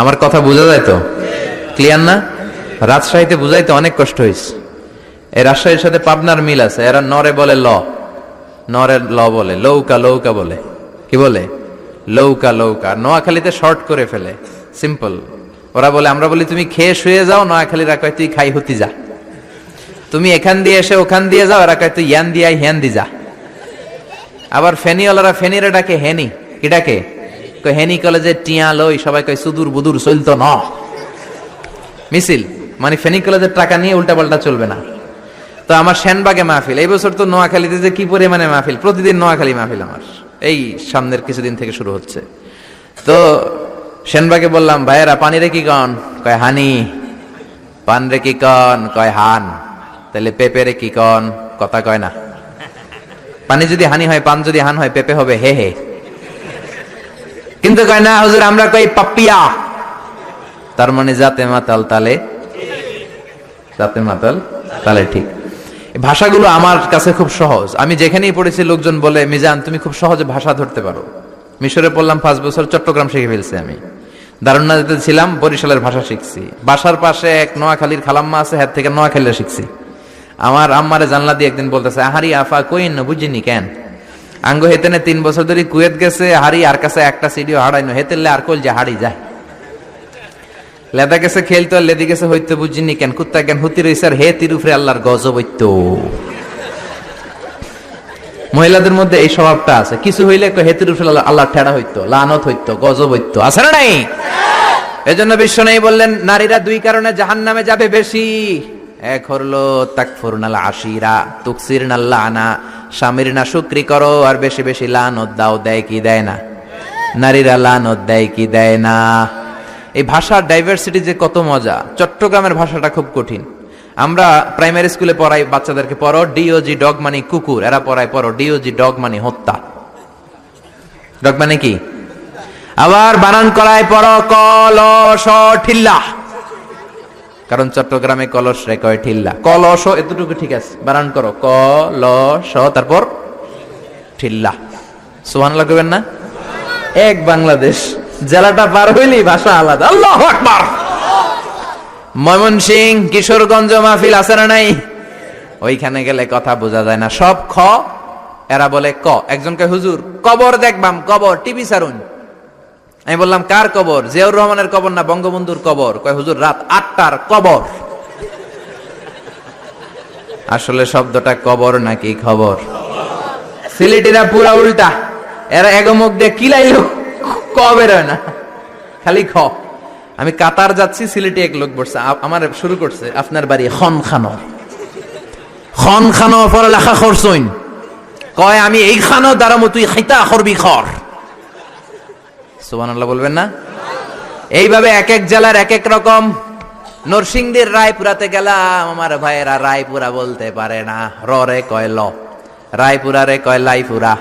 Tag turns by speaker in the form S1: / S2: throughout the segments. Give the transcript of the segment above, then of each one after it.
S1: আমার কথা বোঝা যায় তো? ক্লিয়ার না? রাজশাহীতে বুঝাইতে অনেক কষ্ট হয়েছে। এই রাজশাহীর সাথে পাবনার মিল আছে। এরা নরে বলে ল, নরের ল বলে, লৌকা লৌকা বলে। কি বলে? লৌকা লৌকা। নোয়াখালীতে শর্ট করে ফেলে, সিম্পল। ওরা বলে, আমরা বলি তুমি খেয়ে শুয়ে যাও, নোয়াখালীরা কয় তুই খাই হতি যা। তুমি এখান দিয়ে এসে ওখান দিয়ে যাও, এরা কয় তুই ইয়ান দিয়ে হ্যান দি যা। আবার ফেনিওয়ালারা ফেনিরে ডাকে হেনি। কি ডাকে? হেনি কলেজে টিয়া লই, সবাই কয় সুদূর বুদুর চলতো ন মিছিল, মানে ফেনী কলেজের টাকা নিয়ে উল্টা পাল্টা চলবে না। তো আমার সেনবাগে মাহফিল, এই বছর তো নোয়াখালীতে যে কি পরিমাণে মাহফিল, প্রতিদিন নোয়াখালী মাহফিল আমার এই সামনের কিছুদিন থেকে শুরু হচ্ছে। তো সেনবাগে বললাম, ভাইয়েরা পানি রে কি কন? কয় হানি। পান রে কি কন? কয় হান। তাহলে পেঁপে রে কি কন? কথা কয় না। পানি যদি হানি হয়, পান যদি হান হয়, পেঁপে হবে হে হে। কিন্তু কয় না হুজুর, আমরা কই পাপ্পিয়া। তার মানে যাতে মাতাল তালে, যাতে মাতাল তালে ঠিক। ভাষাগুলো আমার কাছে খুব সহজ। আমি যেখানেই পড়েছি লোকজন বলে, মিজান তুমি খুব সহজে ভাষা ধরতে পারো। মিশরে পড়লাম 5 বছর, চট্টগ্রাম শিখে ফেলছি আমি। দারুন্নাতে ছিলাম, বরিশালের ভাষা শিখছি। বাসার পাশে এক নোয়াখালীর খালাম্মা আছে, হ্যাঁ থেকে নোয়াখালী শিখছি। আমার আম্মারে জানলা দিয়ে একদিন বলতেছে, আহারি আফা কইন না বুঝিনি কেন আঙ্গ হেতেনে 3 বছর ধরে কুয়েত গেছে, হারি আর কাছে একটা সিডিও হারাইনো, হেতেলে আর কল যে হারি যায়। লেদা গেছে খেলতো, আর লেদি গেছে হইতে বুঝিনি কেন, কুত্তা কেন হুতি রইছে, আর হে তিরুফরে আল্লাহর গজব হইতো। মহিলাদের মধ্যে এই স্বভাবটা আছে, কিছু হইলে হে তিরুফরে আল্লাহ ঠেড়া হইতো, লানত হইতো, গজব হইতো, আছে না নাই? এজন্য বিশ্ব নেই বললেন, নারীরা 2 কারণে জাহান্নামে যাবে বেশি। এক হলো তাকফুরনাল আশিরা, তুকসিরনাল লানা, স্বামীর না শুকরি করো আর বেশি বেশি লানত দাও। দেয় কি দেয় না? নারীরা লানত দেয় কি দেয় না? এই ভাষার ডাইভার্সিটি যে কত মজা। চট্টগ্রামের ভাষাটা খুব কঠিন। আমরা প্রাইমারি স্কুলে পড়াই বাচ্চাদেরকে, পড়ো ডিওজি ডগ মানে কুকুর, এরা পড়ায় পড়ো ডিওজি ডগ মানে হত্যা। ডগ মানে কি? আবার বানান করায় পড়ো কলস ঠিল্লা, কারণ চট্টগ্রামে কলস রে কয় ঠিল্লা। কলস এতটুকু ঠিক আছে, বানান করো কলস, তারপর ঠিল্লা। সুবহানাল্লাহ কইবেন না? এক বাংলাদেশ, জেলাটা পার হইলেই ভাষা আলাদা। আল্লাহু আকবার। ময়মনসিংহ, কিশোরগঞ্জ মাহফিল আছে না নাই? ওইখানে গেলে কথা বোঝা যায় না, সব খ, এরা বলে ক। একজন কয় হুজুর কবর দেখবাম, কবর টিভি সারুন। আমি বললাম কার কবর? জিয়াউর রহমানের কবর না বঙ্গবন্ধুর কবর? কয় হুজুর রাত 8টার কবর। আসলে শব্দটা কবর নাকি খবর? সিলেটিরা পুরা উল্টা, এরা এগমুখ দিয়ে কিলাইলো ক বের হয় না, খালি খ। আমি কাতার যাচ্ছি, সিলেটে এক লোক বসছে, আমার শুরু করছে, আপনার বাড়ি খন খানো, খন খানো পরে লেখা খরচইন। কয় আমি এই খানো দাঁড়ামো, তুই খাইতা খরবি খর। সুবহানাল্লাহ বলবেন না? এইভাবে এক এক জেলার এক এক রকম। নরসিংদীর রায়পুরাতে গেলাম, আমার ভাইয়েরা রায়পুরা বলতে পারে না, র রে কয় ল, রায়পুরা রে কয় লাইপুরা,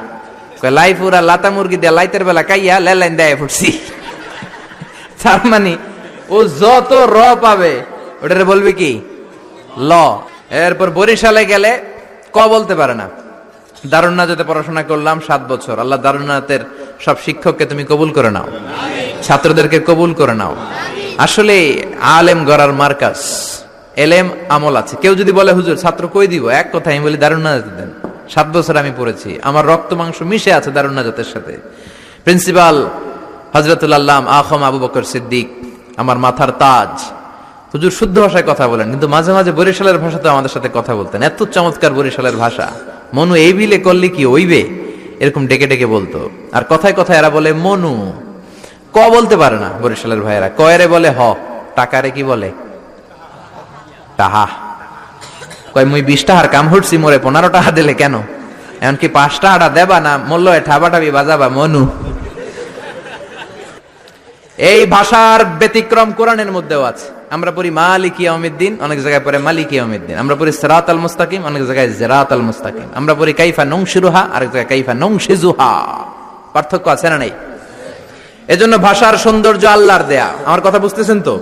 S1: কয় লাইপুরা লাতা মুরগি দিয়ে লাইতের বেলা কাইয়া লেলাইন দেয় ফুটছি। তার মানে ও যত র পাবে ওটারে বলবে কি ল। এরপর বরিশালে গেলে ক বলতে পারে না। দারুন্নাতে পড়াশোনা করলাম 7 বছর। আল্লাহ দারুন্নাতের সব শিক্ষককে তুমি কবুল করে নাও, ছাত্রদেরকে কবুল করে নাও। আসলে আলেম গড়ার মার্কাজ, এলেম আমল আছে। কেউ যদি বলে হুজুর ছাত্র কই দিব, এক কথা আমি বলি দারুন্নাতে দেন। 7 বছর আমি পড়েছি, আমার রক্ত মাংস মিশে আছে দারুন্নাতের সাথে। প্রিন্সিপাল হযরতুল আল্লাম আখম আবু বকর সিদ্দিক আমার মাথার তাজ। হুজুর শুদ্ধ ভাষায় কথা বলেন, কিন্তু মাঝে মাঝে বরিশালের ভাষাতে আমাদের সাথে কথা বলতেন। এত চমৎকার বরিশালের ভাষা, মনু এই বিলে করলে কি ওইবে, এরকম ডেকে ডেকে বলতো। আর কথায় কথায় এরা বলে মনু, ক বলতে পারে না বরিশালের ভাইয়েরা। কয়রে বলে হ, টাকারে কি বলে টাহা। কয় মুই 20 টাকার কাম হচ্ছি, মোরে 15 টাকা দিলে কেন? এমনকি 5 টাকাটা দেবা না, মূল্য ঠাবাটাবি বাজাবা মনু। এই ভাষার ব্যতিক্রম কোরআনের মধ্যেও আছে। আমরা পড়ি মালিক ইয়াউমিদ্দিন, অনেক জায়গায় পড়ে মালিক ইয়াউমিদ্দিন। আমরা পড়ি সিরাতাল মুস্তাকিম, অনেক জায়গায় জিরাতাল মুস্তাকিম। আমরা পড়ি কাইফা নুনশিরুহা, আরেক জায়গায় কাইফা নুনশিজুহা। পার্থক্য আছে না নাই? এজন্য ভাষার সৌন্দর্য আল্লাহর দেয়া। আমার কথা বুঝতেছেন তো?